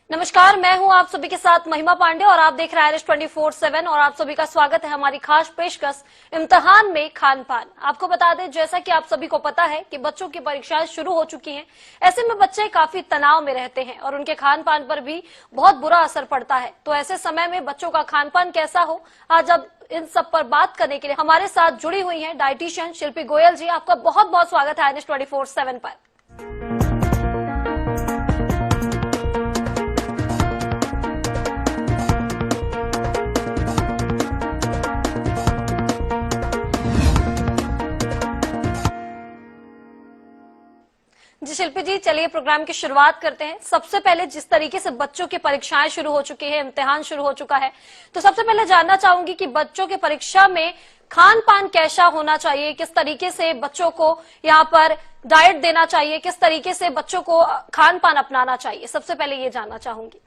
नमस्कार, मैं हूं आप सभी के साथ महिमा पांडे और आप देख रहे हैं 24/7 और आप सभी का स्वागत है हमारी खास पेशकश इम्तिहान में खान पान। आपको बता दें, जैसा कि आप सभी को पता है कि बच्चों की परीक्षाएं शुरू हो चुकी हैं। ऐसे में बच्चे काफी तनाव में रहते हैं और उनके खान पान पर भी बहुत बुरा असर पड़ता है। तो ऐसे समय में बच्चों का खान पान कैसा हो, आज अब इन सब पर बात करने के लिए हमारे साथ जुड़ी हुई है डाइटिशियन शिल्पी गोयल जी। आपका बहुत बहुत स्वागत है 24/7 पर। जी शिल्पी जी, चलिए प्रोग्राम की शुरुआत करते हैं। सबसे पहले जिस तरीके से बच्चों की परीक्षाएं शुरू हो चुकी है, इम्तिहान शुरू हो चुका है, तो सबसे पहले जानना चाहूंगी कि बच्चों की परीक्षा में खान पान कैसा होना चाहिए, किस तरीके से बच्चों को यहाँ पर डाइट देना चाहिए, किस तरीके से बच्चों को खान पान अपनाना चाहिए, सबसे पहले ये जानना चाहूंगी।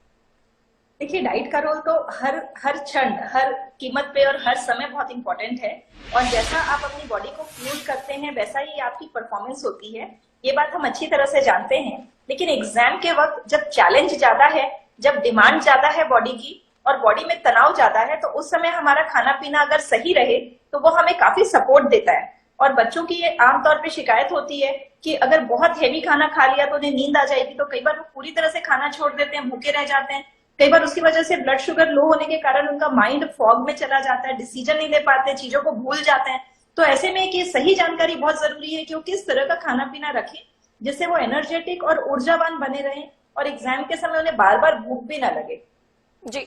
देखिए, डाइट का रोल तो हर क्षण, हर कीमत पे और हर समय बहुत इंपॉर्टेंट है। और जैसा आप अपनी बॉडी को फ्यूल करते हैं वैसा ही आपकी परफॉर्मेंस होती है, ये बात हम अच्छी तरह से जानते हैं। लेकिन एग्जाम के वक्त जब चैलेंज ज्यादा है, जब डिमांड ज्यादा है बॉडी की और बॉडी में तनाव ज्यादा है, तो उस समय हमारा खाना पीना अगर सही रहे तो वो हमें काफी सपोर्ट देता है। और बच्चों की आमतौर पे शिकायत होती है कि अगर बहुत हेवी खाना खा लिया तो उन्हें नींद आ जाएगी, तो कई बार वो पूरी तरह से खाना छोड़ देते हैं, भूखे रह जाते हैं। कई बार उसकी वजह से ब्लड शुगर लो होने के कारण उनका माइंड फॉग में चला जाता है, डिसीजन नहीं ले पाते, चीजों को भूल जाते हैं। तो ऐसे में कि सही जानकारी बहुत जरूरी है कि वो किस तरह का खाना पीना रखें जिससे वो एनर्जेटिक और ऊर्जावान बने रहें और एग्जाम के समय उन्हें बार बार भूख भी ना लगे। जी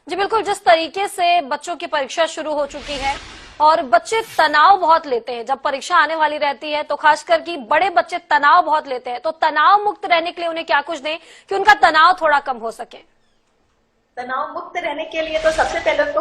जी बिल्कुल, जिस तरीके से बच्चों की परीक्षा शुरू हो चुकी है और बच्चे तनाव बहुत लेते हैं, जब परीक्षा आने वाली रहती है तो खासकर कि बड़े बच्चे तनाव बहुत लेते हैं, तो तनाव मुक्त रहने के लिए उन्हें क्या कुछ दें कि उनका तनाव थोड़ा कम हो सके? तनाव मुक्त रहने के लिए तो सबसे पहले उनको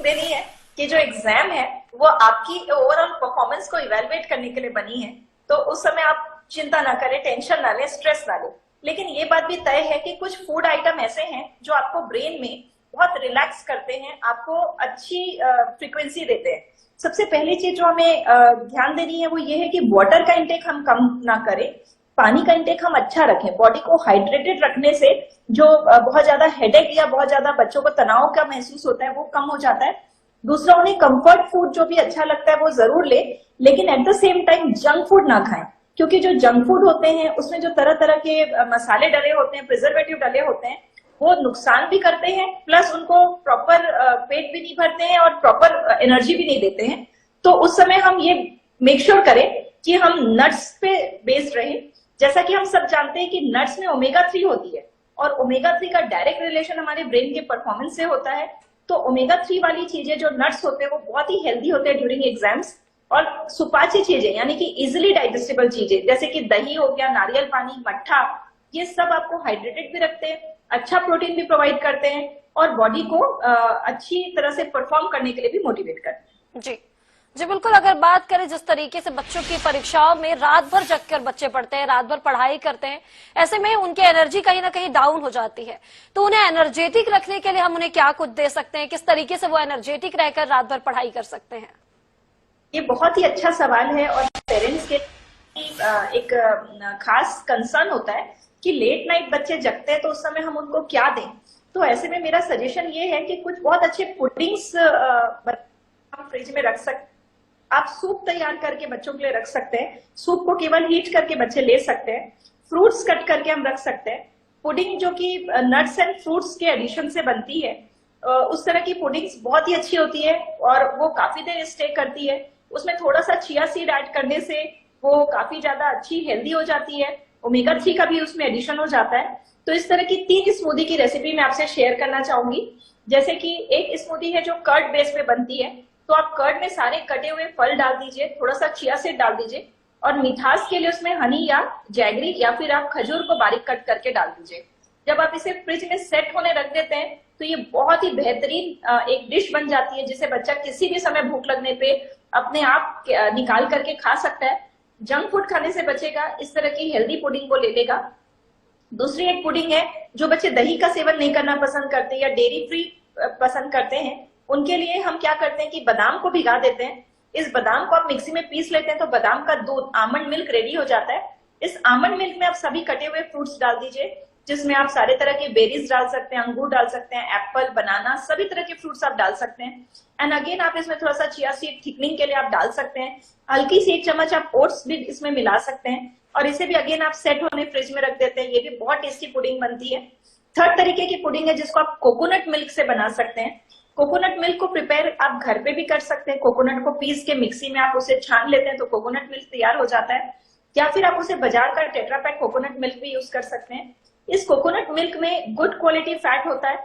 देनी है कि जो एग्जाम है वो आपकी ओवरऑल परफॉर्मेंस को इवेलुएट करने के लिए बनी है। तो उस समय आप चिंता ना करें, टेंशन ना लें, स्ट्रेस ना लें। लेकिन ये बात भी तय है कि कुछ फूड आइटम ऐसे हैं जो आपको ब्रेन में बहुत रिलैक्स करते हैं, आपको अच्छी फ्रीक्वेंसी देते हैं। सबसे पहली चीज जो हमें ध्यान देनी है वो ये है कि वाटर का इंटेक हम कम ना करें, पानी का इंटेक हम अच्छा रखें। बॉडी को हाइड्रेटेड रखने से जो बहुत ज्यादा हेडेक या बहुत ज्यादा बच्चों को तनाव का महसूस होता है वो कम हो जाता है। दूसरा, उन्हें कंफर्ट फूड जो भी अच्छा लगता है वो जरूर ले, लेकिन at the same time junk food ना खाएं, क्योंकि जो जंक फूड होते हैं उसमें जो तरह तरह के मसाले डले होते हैं, प्रिजर्वेटिव डले होते हैं, वो नुकसान भी करते हैं, प्लस उनको प्रॉपर पेट भी नहीं भरते हैं और प्रॉपर एनर्जी भी नहीं देते हैं। तो उस समय हम ये मेक श्योर करें कि हम नट्स पे बेस्ड रहे। जैसा कि हम सब जानते हैं कि नट्स में ओमेगा 3 होती है और ओमेगा 3 का डायरेक्ट रिलेशन हमारे ब्रेन के परफॉर्मेंस से होता है। तो ओमेगा 3 वाली चीजें जो नट्स होते हैं वो बहुत ही हेल्दी होते हैं ड्यूरिंग एग्जाम्स। और सुपाच्य चीजें यानी कि इजिली डाइजेस्टेबल चीजें जैसे कि दही हो गया, नारियल पानी, मट्ठा, ये सब आपको हाइड्रेटेड भी रखते हैं, अच्छा प्रोटीन भी प्रोवाइड करते हैं और बॉडी को अच्छी तरह से परफॉर्म करने के लिए भी मोटिवेट करते हैं। जी जी बिल्कुल, अगर बात करें जिस तरीके से बच्चों की परीक्षाओं में रात भर जगकर बच्चे पढ़ते हैं, रात भर पढ़ाई करते हैं, ऐसे में उनकी एनर्जी कहीं ना कहीं डाउन हो जाती है, तो उन्हें एनर्जेटिक रखने के लिए हम उन्हें क्या कुछ दे सकते हैं, किस तरीके से वो एनर्जेटिक रहकर रात भर पढ़ाई कर सकते हैं? ये बहुत ही अच्छा सवाल है और पेरेंट्स के एक खास कंसर्न होता है कि लेट नाइट बच्चे जगते हैं तो उस समय हम उनको क्या दें। तो ऐसे में मेरा सजेशन ये है कि कुछ बहुत अच्छे पुडिंग्स हम फ्रिज में रख सकते। आप सूप तैयार करके बच्चों के लिए रख सकते हैं, सूप को केवल हीट करके बच्चे ले सकते हैं। फ्रूट्स कट करके हम रख सकते हैं। पुडिंग जो कि नट्स एंड फ्रूट्स के एडिशन से बनती है, उस तरह की पुडिंग्स बहुत ही अच्छी होती है और वो काफी देर स्टे करती है। उसमें थोड़ा सा चिया सीड ऐड करने से वो काफी ज्यादा अच्छी हेल्दी हो जाती है, ओमेगा 3 का भी उसमें एडिशन हो जाता है। तो इस तरह की 3 स्मूदी की रेसिपी मैं आपसे शेयर करना चाहूंगी। जैसे कि एक स्मूदी है जो कर्ड बेस पे बनती है, तो आप कर्ड में सारे कटे हुए फल डाल दीजिए, थोड़ा सा चिया सीड डाल दीजिए और मिठास के लिए उसमें हनी या जैगरी या फिर आप खजूर को बारीक कट करके डाल दीजिए। जब आप इसे फ्रिज में सेट होने रख देते हैं तो ये बहुत ही बेहतरीन एक डिश बन जाती है जिसे बच्चा किसी भी समय भूख लगने पे अपने आप निकाल करके खा सकता है। जंक फूड खाने से बचेगा, इस तरह की हेल्दी पुडिंग को ले लेगा। दूसरी एक पुडिंग है जो बच्चे दही का सेवन नहीं करना पसंद करते या डेयरी फ्री पसंद करते हैं, उनके लिए हम क्या करते हैं कि बादाम को भिगा देते हैं। इस बादाम को आप मिक्सी में पीस लेते हैं तो बादाम का दूध, आमंड मिल्क रेडी हो जाता है। इस आमंड मिल्क में आप सभी कटे हुए फ्रूट्स डाल दीजिए, जिसमें आप सारे तरह के बेरीज डाल सकते हैं, अंगूर डाल सकते हैं, एप्पल, बनाना, सभी तरह के फ्रूट्स आप डाल सकते हैं। एंड अगेन आप इसमें थोड़ा सा चिया सीड थिकनिंग के लिए आप डाल सकते हैं। हल्की सी 1 चम्मच आप ओट्स भी इसमें मिला सकते हैं और इसे भी अगेन आप सेट होने फ्रिज में रख देते हैं। ये भी बहुत टेस्टी पुडिंग बनती है। थर्ड तरीके की पुडिंग है जिसको आप कोकोनट मिल्क से बना सकते हैं। कोकोनट मिल्क को प्रिपेयर आप घर पे भी कर सकते हैं। कोकोनट को पीस के मिक्सी में आप उसे छान लेते हैं तो कोकोनट मिल्क तैयार हो जाता है, या फिर आप उसे बाजार का टेट्रा पैक कोकोनट मिल्क भी यूज कर सकते हैं। इस कोकोनट मिल्क में गुड क्वालिटी फैट होता है,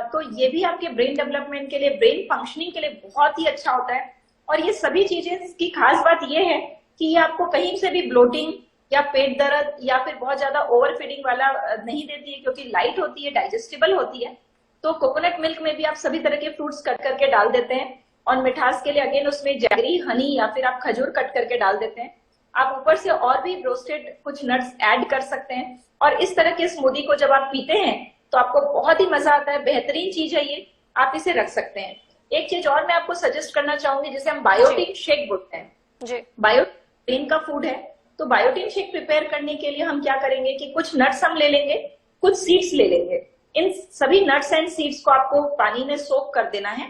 तो ये भी आपके ब्रेन डेवलपमेंट के लिए, ब्रेन फंक्शनिंग के लिए बहुत ही अच्छा होता है। और ये सभी चीजें की खास बात ये है कि ये आपको कहीं से भी ब्लोटिंग या पेट दर्द या फिर बहुत ज्यादा ओवर फीडिंग वाला नहीं देती है, क्योंकि लाइट होती है, डाइजेस्टिबल होती है। तो कोकोनट मिल्क में भी आप सभी तरह के फ्रूट्स कट करके डाल देते हैं और मिठास के लिए अगेन उसमें जैगरी, हनी या फिर आप खजूर कट करके डाल देते हैं। आप ऊपर से और भी रोस्टेड कुछ नट्स ऐड कर सकते हैं और इस तरह के स्मूदी को जब आप पीते हैं तो आपको बहुत ही मजा आता है। बेहतरीन चीज है ये, आप इसे रख सकते हैं। एक चीज और मैं आपको सजेस्ट करना चाहूंगी जिसे हम बायोटिन शेक बोलते हैं। बायोटिन का फूड है, तो बायोटिन शेक प्रिपेयर करने के लिए हम क्या करेंगे कि कुछ नट्स हम ले लेंगे, कुछ सीड्स ले लेंगे। इन सभी नट्स एंड सीड्स को आपको पानी में सोक कर देना है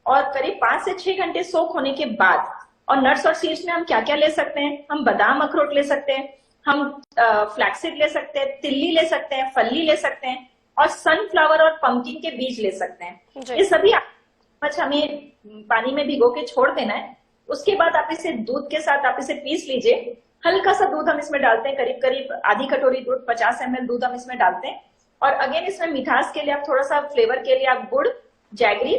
और करीब 5 से 6 घंटे सोक होने के बाद, और नट्स और सीड्स में हम क्या क्या ले सकते हैं, हम बादाम अखरोट ले सकते हैं, हम फ्लैक्सीड ले सकते हैं, तिल्ली ले सकते हैं, फल्ली ले सकते हैं और सनफ्लावर और पंपकिन के बीज ले सकते हैं। ये सभी हमें पानी में भिगो के छोड़ देना है। उसके बाद आप इसे दूध के साथ आप इसे पीस लीजिए। हल्का सा दूध हम इसमें डालते हैं, करीब करीब आधी कटोरी दूध, 50 ml दूध हम इसमें डालते हैं। और अगेन इसमें मिठास के लिए आप थोड़ा सा फ्लेवर के लिए आप गुड़, जैगरी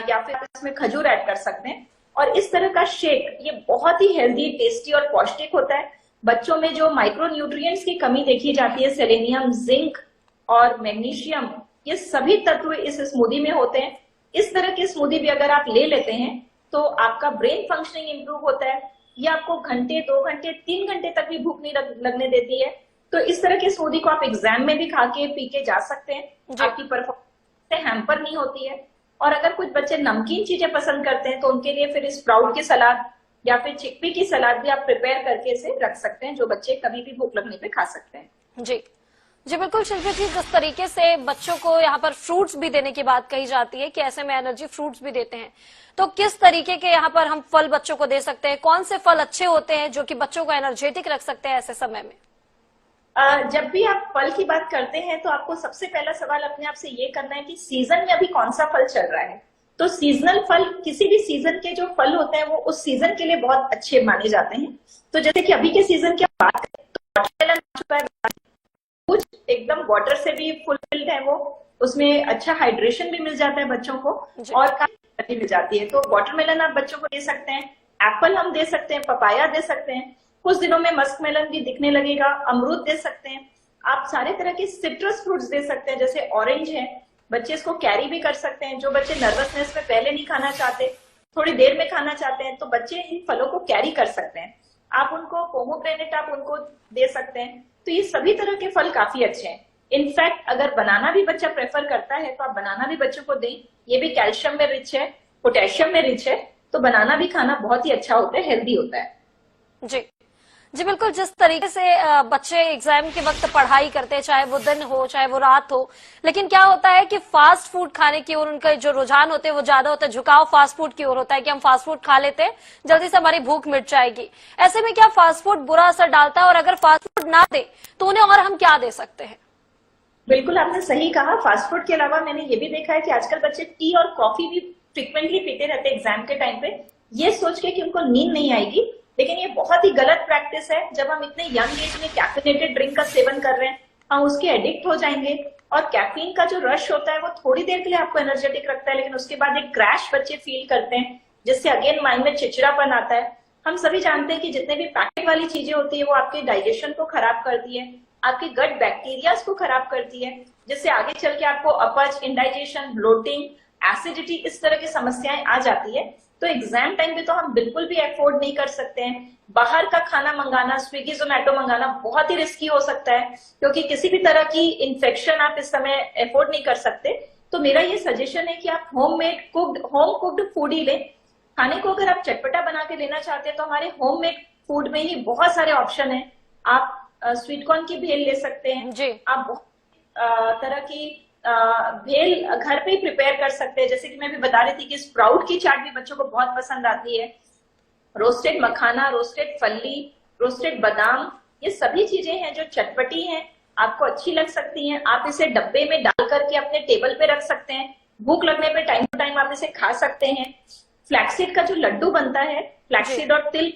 या फिर इसमें खजूर ऐड कर सकते हैं। और इस तरह का शेक ये बहुत ही हेल्दी, टेस्टी और पौष्टिक होता है। बच्चों में जो माइक्रो न्यूट्रिएंट्स की कमी देखी जाती है, सेलेनियम, जिंक और मैग्नीशियम, ये सभी तत्व इस स्मूदी में होते हैं। इस तरह की स्मूदी भी अगर आप ले लेते हैं तो आपका ब्रेन फंक्शनिंग इंप्रूव होता है। ये आपको घंटे, 2 घंटे, 3 घंटे तक भी भूख नहीं लगने देती है। तो इस तरह की स्मूदी को आप एग्जाम में भी खा के पी के जा सकते हैं, आपकी परफॉर्मेंस से हैम्पर नहीं होती है। और अगर कुछ बच्चे नमकीन चीजें पसंद करते हैं तो उनके लिए फिर स्प्राउट की सलाद या फिर चिकपी की सलाद भी आप प्रिपेयर करके इसे रख सकते हैं, जो बच्चे कभी भी भूख लगने पे खा सकते हैं। जी बिल्कुल शिल्पी जी, जिस तरीके से बच्चों को यहाँ पर फ्रूट्स भी देने की बात कही जाती है कि ऐसे में एनर्जी फ्रूट्स भी देते हैं, तो किस तरीके के यहाँ पर हम फल बच्चों को दे सकते हैं? कौन से फल अच्छे होते हैं जो कि बच्चों को एनर्जेटिक रख सकते हैं ऐसे समय में? जब भी आप फल की बात करते हैं तो आपको सबसे पहला सवाल अपने आप से ये करना है कि सीजन में अभी कौन सा फल चल रहा है। तो सीजनल फल, किसी भी सीजन के जो फल होते हैं वो उस सीजन के लिए बहुत अच्छे माने जाते हैं। तो जैसे कि अभी के सीजन की बात करें तो वाटरमेलन आ चुका है, कुछ एकदम वाटर से भी फुलफिल्ड है, वो उसमें अच्छा हाइड्रेशन भी मिल जाता है बच्चों को और काफी मिल जाती है। तो वाटरमेलन आप बच्चों को दे सकते हैं, एप्पल हम दे सकते हैं, पपाया दे सकते हैं, कुछ दिनों में मस्क मेलन भी दिखने लगेगा, अमरूद दे सकते हैं। आप सारे तरह के सिट्रस फ्रूट्स दे सकते हैं, जैसे ऑरेंज है, बच्चे इसको कैरी भी कर सकते हैं। जो बच्चे नर्वसनेस में पहले नहीं खाना चाहते, थोड़ी देर में खाना चाहते हैं, तो बच्चे इन फलों को कैरी कर सकते हैं। आप उनको पोमोग्रेनेट आप उनको दे सकते हैं। तो ये सभी तरह के फल काफी अच्छे हैं। इनफैक्ट अगर बनाना भी बच्चा प्रेफर करता है तो आप बनाना भी बच्चों को दें। ये भी कैल्शियम में रिच है, पोटेशियम में रिच है, तो बनाना भी खाना बहुत ही अच्छा होता है, हेल्दी होता है। जी बिल्कुल, जिस तरीके से बच्चे एग्जाम के वक्त पढ़ाई करते हैं, चाहे वो दिन हो चाहे वो रात हो, लेकिन क्या होता है कि फास्ट फूड खाने की ओर उनका जो रुझान होते हैं वो ज्यादा होता है, झुकाव फास्ट फूड की ओर होता है कि हम फास्ट फूड खा लेते हैं, जल्दी से हमारी भूख मिट जाएगी। ऐसे में क्या फास्ट फूड बुरा असर डालता है, और अगर फास्ट फूड ना दे तो उन्हें और हम क्या दे सकते हैं? बिल्कुल आपने सही कहा। फास्ट फूड के अलावा मैंने ये भी देखा है कि आजकल बच्चे टी और कॉफी भी फ्रिक्वेंटली पीते रहते हैं एग्जाम के टाइम पे, ये सोच के कि उनको नींद नहीं आएगी। लेकिन ये बहुत ही गलत प्रैक्टिस है। जब हम इतने यंग एज में कैफिनेटेड ड्रिंक का सेवन कर रहे हैं, हम उसके एडिक्ट हो जाएंगे। और कैफीन का जो रश होता है वो थोड़ी देर के लिए आपको एनर्जेटिक रखता है, लेकिन उसके बाद एक क्रैश बच्चे फील करते हैं, जिससे अगेन माइंड में चिड़चिड़ापन आता है। हम सभी जानते हैं कि जितने भी पैकेट वाली चीजें होती है वो आपके डाइजेशन को खराब करती है, आपके गट बैक्टीरियाज को खराब करती है, जिससे आगे चल के आपको अपच, इंडाइजेशन, ब्लोटिंग, एसिडिटी, इस तरह की समस्याएं आ जाती है। तो एग्जाम टाइम पे तो हम बिल्कुल भी अफोर्ड नहीं कर सकते हैं। बाहर का खाना मंगाना, स्विगी जोमेटो मंगाना बहुत ही रिस्की हो सकता है, क्योंकि किसी भी तरह की इन्फेक्शन आप इस समय अफोर्ड नहीं कर सकते। तो मेरा ये सजेशन है कि आप होम कुक्ड फूड ही लें। खाने को अगर आप चटपटा बना के लेना चाहते हैं तो हमारे होम मेड फूड में ही बहुत सारे ऑप्शन है। आप स्वीट कॉर्न की भेल ले सकते हैं, आप बहुत तरह की भेल घर पे ही प्रिपेयर कर सकते हैं। जैसे कि मैं भी बता रही थी कि स्प्राउट की चाट भी बच्चों को बहुत पसंद आती है। रोस्टेड मखाना, रोस्टेड फल्ली, रोस्टेड बादाम, ये सभी चीजें हैं जो चटपटी हैं, आपको अच्छी लग सकती हैं। आप इसे डब्बे में डाल करके अपने टेबल पे रख सकते हैं। भूख लगने पे टाइम टू टाइम आप इसे खा सकते हैं। फ्लैक्सीड का जो लड्डू बनता है, जी। फ्लैक्सीड और तिल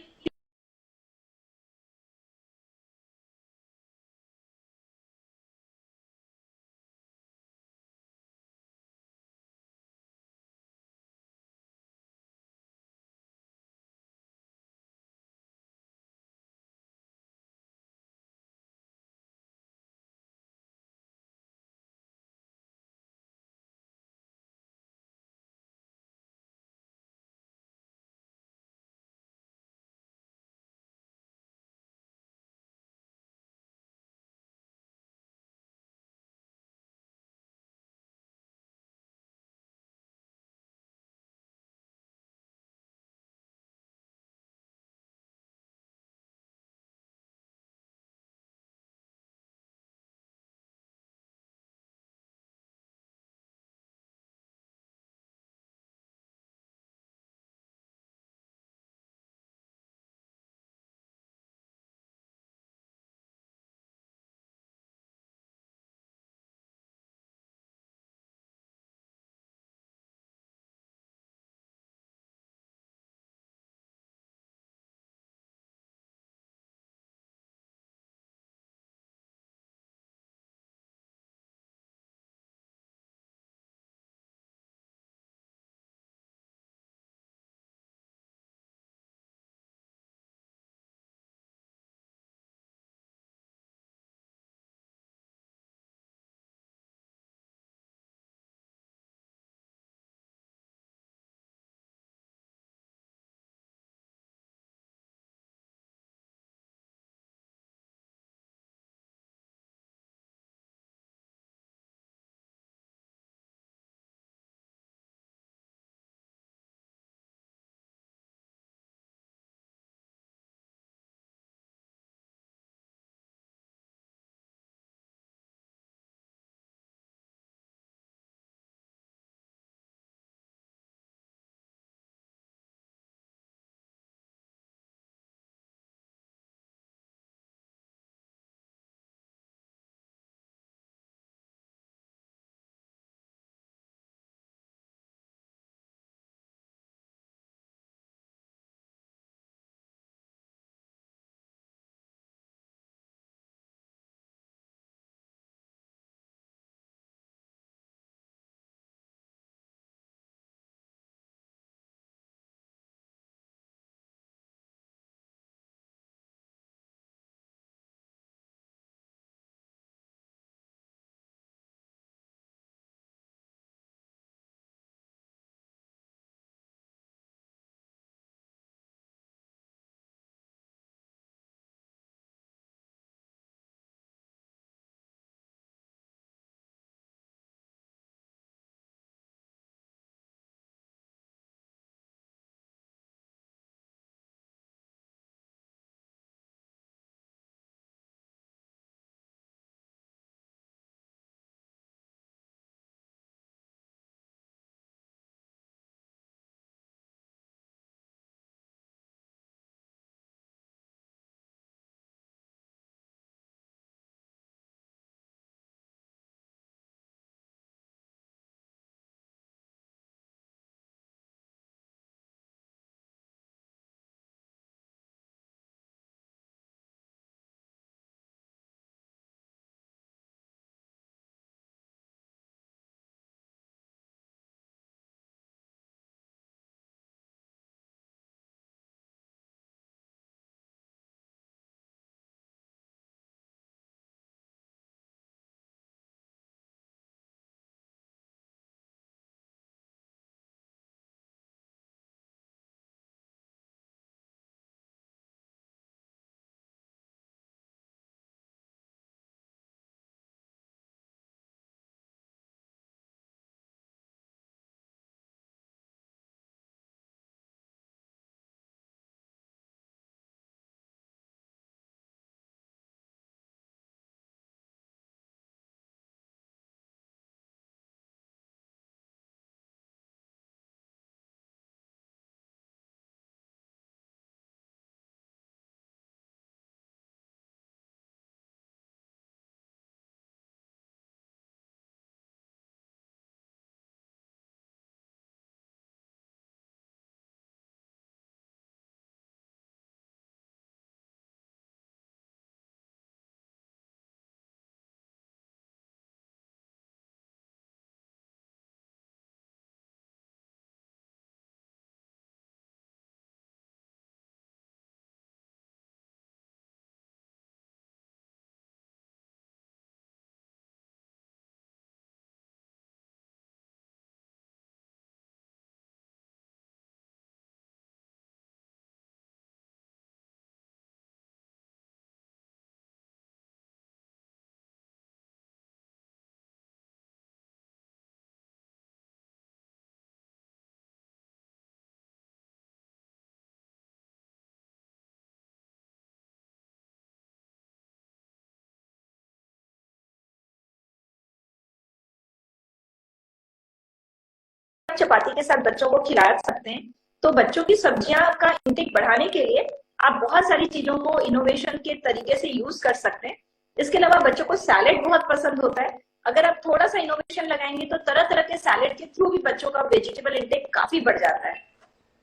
चपाती के साथ बच्चों को खिला सकते हैं। तो बच्चों की सब्जियां का इंटेक बढ़ाने के लिए आप बहुत सारी चीजों को इनोवेशन के तरीके से यूज कर सकते हैं। इसके अलावा बच्चों को सैलेड बहुत पसंद होता है। अगर आप थोड़ा सा इनोवेशन लगाएंगे तो तरह तरह के सैलेड के थ्रू भी बच्चों का वेजिटेबल इंटेक काफी बढ़ जाता है।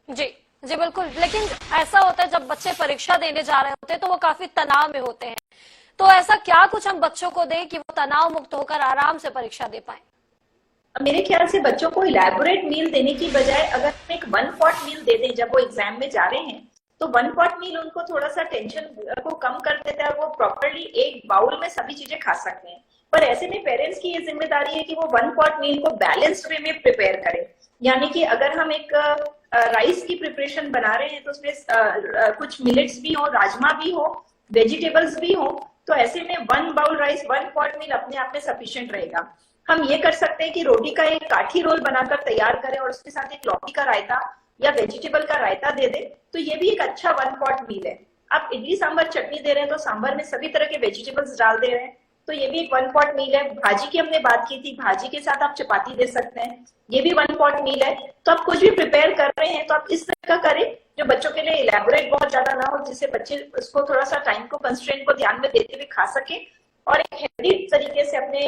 जी जी बिल्कुल। लेकिन ऐसा होता है जब बच्चे परीक्षा देने जा रहे होते हैं तो वो काफी तनाव में होते हैं, तो ऐसा क्या कुछ हम बच्चों को दें कि वो तनाव मुक्त होकर आराम से परीक्षा दे पाए? मेरे ख्याल से बच्चों को इलेबोरेट मील देने की बजाय अगर हम एक 1 पॉट मील दे दें जब वो एग्जाम में जा रहे हैं, तो 1 पॉट मील उनको थोड़ा सा टेंशन को कम कर देता है और वो प्रॉपरली एक बाउल में सभी चीजें खा सकते हैं। पर ऐसे में पेरेंट्स की ये जिम्मेदारी है कि वो 1 पॉट मील को बैलेंस्ड वे में प्रिपेयर करें। यानी कि अगर हम एक राइस की प्रिपरेशन बना रहे हैं तो उसमें कुछ मिलेट्स भी हो, राजमा भी हो, वेजिटेबल्स भी हो, तो ऐसे में 1 बाउल राइस 1 पॉट मील अपने आप में सफिशिएंट रहेगा। हम ये कर सकते हैं कि रोटी का एक काठी रोल बनाकर तैयार करें और उसके साथ एक लौकी का रायता या वेजिटेबल का रायता दे दें, तो ये भी एक अच्छा 1 पॉट मील है। आप इडली सांभर चटनी दे रहे हैं तो सांभर में सभी तरह के वेजिटेबल्स डाल दे रहे हैं, तो ये भी एक 1 पॉट मील है। भाजी की हमने बात की थी, भाजी के साथ आप चपाती दे सकते हैं, ये भी 1 पॉट मील है। तो आप कुछ भी प्रिपेयर कर रहे हैं तो आप इस तरह का करें जो बच्चों के लिए इलेबोरेट बहुत ज्यादा ना हो, जिससे बच्चे उसको थोड़ा सा टाइम को कंस्ट्रेंट को ध्यान में देते हुए खा सके और एक हेल्दी तरीके से अपने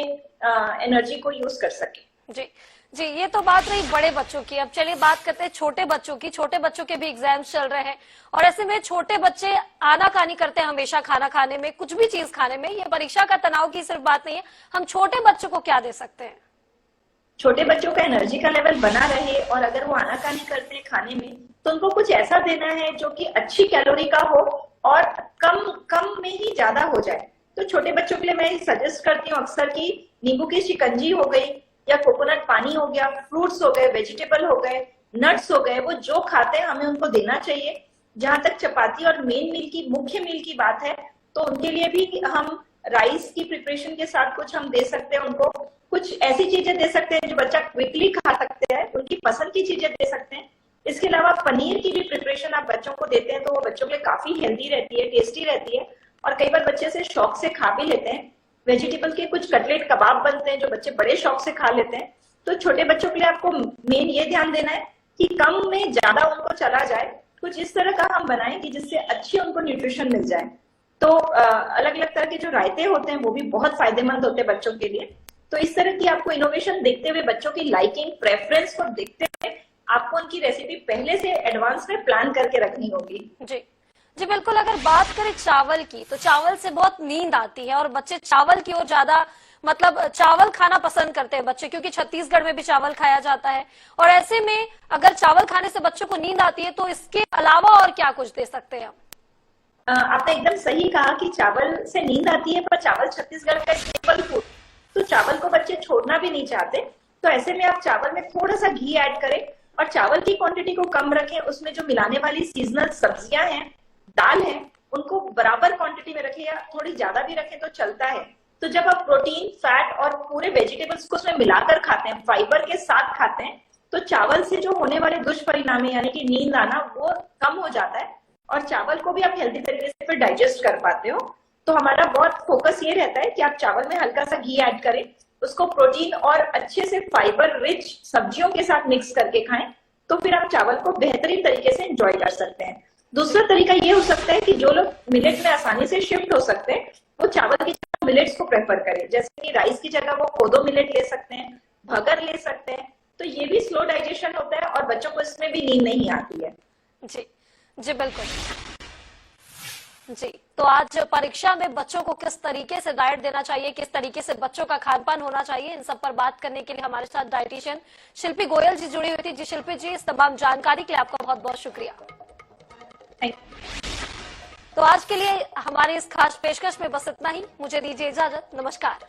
एनर्जी को यूज कर सके। जी जी, ये तो बात रही बड़े बच्चों की। अब चलिए बात करते हैं छोटे बच्चों की। छोटे बच्चों के भी एग्जाम्स चल रहे हैं और ऐसे में छोटे बच्चे आनाकानी करते हैं हमेशा खाना खाने में, कुछ भी चीज खाने में। ये परीक्षा का तनाव की सिर्फ बात नहीं है, हम छोटे बच्चों को क्या दे सकते हैं? छोटे बच्चों का एनर्जी का लेवल बना रहे और अगर वो आनाकानी करते हैं खाने में तो उनको कुछ ऐसा देना है जो कि अच्छी कैलोरी का हो और कम में ही ज्यादा हो जाए। तो छोटे बच्चों के लिए मैं सजेस्ट करती हूँ अक्सर कि नींबू की शिकंजी हो गई या कोकोनट पानी हो गया, फ्रूट्स हो गए, वेजिटेबल हो गए, नट्स हो गए, वो जो खाते हैं हमें उनको देना चाहिए। जहां तक चपाती और मेन मील की, मुख्य मील की बात है, तो उनके लिए भी हम राइस की प्रिपरेशन के साथ कुछ हम दे सकते हैं। उनको कुछ ऐसी चीजें दे सकते हैं जो बच्चा क्विकली खा सकते हैं, उनकी पसंद की चीजें दे सकते हैं। इसके अलावा पनीर की भी प्रिपरेशन आप बच्चों को देते हैं तो वो बच्चों के लिए काफी हेल्दी रहती है, टेस्टी रहती है और कई बार बच्चे से शौक से खा भी लेते हैं। वेजिटेबल के कुछ कटलेट कबाब बनते हैं जो बच्चे बड़े शौक से खा लेते हैं। तो छोटे बच्चों के लिए आपको मेन ये ध्यान देना है कि कम में ज्यादा उनको चला जाए, कुछ इस तरह का हम बनाएं कि जिससे अच्छी उनको न्यूट्रिशन मिल जाए। तो अलग अलग तरह के जो रायते होते हैं वो भी बहुत फायदेमंद होते हैं बच्चों के लिए। तो इस तरह की आपको इनोवेशन देखते हुए, बच्चों की लाइकिंग प्रेफरेंस को देखते हुए आपको उनकी रेसिपी पहले से एडवांस में प्लान करके रखनी होगी। जी जी बिल्कुल। अगर बात करें चावल की, तो चावल से बहुत नींद आती है और बच्चे चावल की ओर ज्यादा, मतलब चावल खाना पसंद करते हैं बच्चे, क्योंकि छत्तीसगढ़ में भी चावल खाया जाता है। और ऐसे में अगर चावल खाने से बच्चों को नींद आती है तो इसके अलावा और क्या कुछ दे सकते हैं? आपने एकदम सही कहा कि चावल से नींद आती है, पर चावल छत्तीसगढ़ का स्टेपल फूड, तो चावल को बच्चे छोड़ना भी नहीं चाहते। तो ऐसे में आप चावल में थोड़ा सा घी ऐड करें और चावल की क्वांटिटी को कम रखें। उसमें जो मिलाने वाली सीजनल सब्जियां हैं, दाल है, उनको बराबर क्वांटिटी में रखें या थोड़ी ज्यादा भी रखें तो चलता है। तो जब आप प्रोटीन, फैट और पूरे वेजिटेबल्स को उसमें मिलाकर खाते हैं, फाइबर के साथ खाते हैं, तो चावल से जो होने वाले दुष्परिणाम यानी कि नींद आना वो कम हो जाता है और चावल को भी आप हेल्दी तरीके से फिर डाइजेस्ट कर पाते हो। तो हमारा बहुत फोकस ये रहता है कि आप चावल में हल्का सा घी ऐड करें, उसको प्रोटीन और अच्छे से फाइबर रिच सब्जियों के साथ मिक्स करके खाएं, तो फिर आप चावल को बेहतरीन तरीके से एंजॉय कर सकते हैं। दूसरा तरीका ये हो सकता है कि जो लोग मिलेट में आसानी से शिफ्ट हो सकते हैं वो चावल की जगह मिलेट्स को प्रेफर करें। जैसे कि राइस की जगह वो कोदो मिलेट ले सकते हैं, भगर ले सकते हैं, तो ये भी स्लो डाइजेशन होता है और बच्चों को इसमें भी नींद नहीं आती है। जी जी बिल्कुल। जी, तो आज परीक्षा में बच्चों को किस तरीके से डाइट देना चाहिए, किस तरीके से बच्चों का खान पान होना चाहिए, इन सब पर बात करने के लिए हमारे साथ डाइटिशियन शिल्पी गोयल जी जुड़ी हुई थी। जी शिल्पी जी, इस तमाम जानकारी के लिए आपका बहुत बहुत शुक्रिया। तो आज के लिए हमारी इस खास पेशकश में बस इतना ही। मुझे दीजिए इजाजत। नमस्कार।